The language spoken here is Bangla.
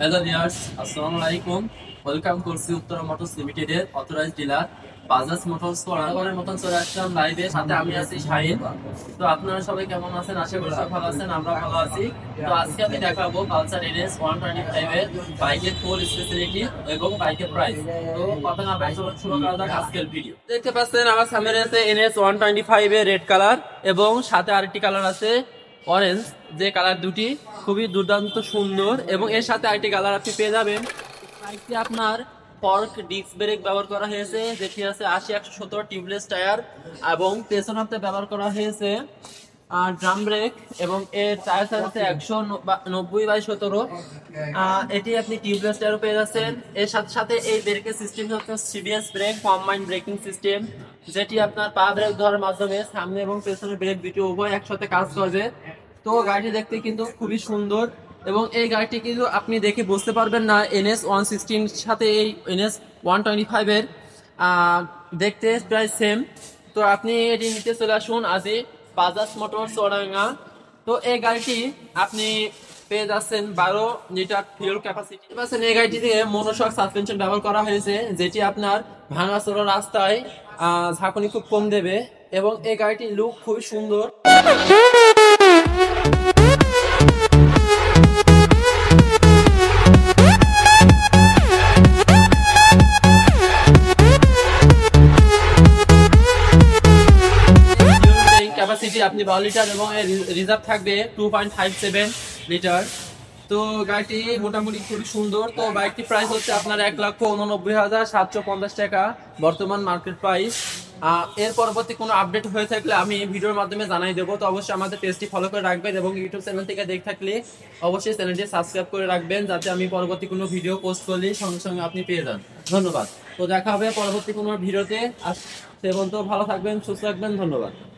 হ্যালো ভিউয়ার্স, আসসালামু আলাইকুম। ওয়েলকাম করছি উত্তরা মোটরস লিমিটেডের অথরাইজড ডিলার বাজাজ মোটরস। বরাবরের মতন চলে আসলাম লাইভে, সাথে আমি আছি শাহিন। তো আপনারা সবাই কেমন আছেন? আশা করি সবাই ভালো আছেন, আমরা ভালো আছি। তো আজকে আমি দেখাবো পালসার এনএস 125 এর বাইকের ফুল স্পেশালিটি এবং বাইকের প্রাইস। তো কথা না বাড়িয়ে শুরু করা যাক আজকের ভিডিও। দেখতে পাচ্ছেন আমার সামনে আছে এনএস 125 এর রেড কালার এবং সাথে আরেকটি কালার আছে অরেঞ্জ, যে কালার দুটি খুবই দুর্দান্ত সুন্দর। এবং এর সাথে আরেকটি কালার আপনি পেয়ে যাবেন। বাইকটি আপনার ফর্ক ডিস্ক ব্রেক ব্যবহার করা হয়েছে, যেটি আছে 80-170 টিউবলেস টায়ার, এবং পেছনে আপনার ব্যবহার করা হয়েছে ড্রাম ব্রেক, এবং এর টায়ার সাইজ আছে 190/17। এটি আপনি টিউবলেস টায়ারও পেয়ে যাচ্ছেন। এর সাথে সাথে এই ব্রেকের সিস্টেম হচ্ছে CBS brake, combined braking system, যেটি আপনার পা ব্রেক ধরার মাধ্যমে সামনে এবং পেছনে ব্রেক দুটি উভয় একসাথে কাজ করবে। তো গাড়িটি দেখতে কিন্তু খুবই সুন্দর, এবং এই গাড়িটি কিন্তু আপনি দেখে বুঝতে পারবেন না এনএস 116 সাথে এই এনএস 125 এর দেখতে প্রায় সেম। তো আপনি এটি নিতে চলে আসুন আজই বাজাজ মোটরস চুয়াডাঙ্গা। তো এই গাড়িটি আপনি পেয়ে যাচ্ছেন 12 লিটার ফিউল ক্যাপাসিটি পাচ্ছেন। এই গাড়িটিতে মনোশক সাসপেনশন ব্যবহার করা হয়েছে, যেটি আপনার ভাঙাচোরা রাস্তায় ঝাঁকুনি খুব কম দেবে, এবং এই গাড়িটির লুক খুবই সুন্দর। ক্যাপাসিটি আপনি 12 লিটার, এবং এর রিজার্ভ থাকবে 2.57 লিটার। তো গাড়িটি মোটামুটি খুবই সুন্দর। তো বাইকটি প্রাইস হচ্ছে আপনার 1,89,750 টাকা বর্তমান মার্কেট প্রাইস। এর পরবর্তী কোনো আপডেট হয়ে থাকলে আমি ভিডিওর মাধ্যমে জানাই দেবো। তো অবশ্যই আমাদের পেজটি ফলো করে রাখবেন, এবং ইউটিউব চ্যানেল থেকে দেখে থাকলে অবশ্যই চ্যানেলটি সাবস্ক্রাইব করে রাখবেন, যাতে আমি পরবর্তী কোনো ভিডিও পোস্ট করলে সঙ্গে সঙ্গে আপনি পেয়ে যান। ধন্যবাদ। তো দেখা হবে পরবর্তী কোনো ভিডিওতে। সে পর্যন্ত ভালো থাকবেন, সুস্থ থাকবেন। ধন্যবাদ।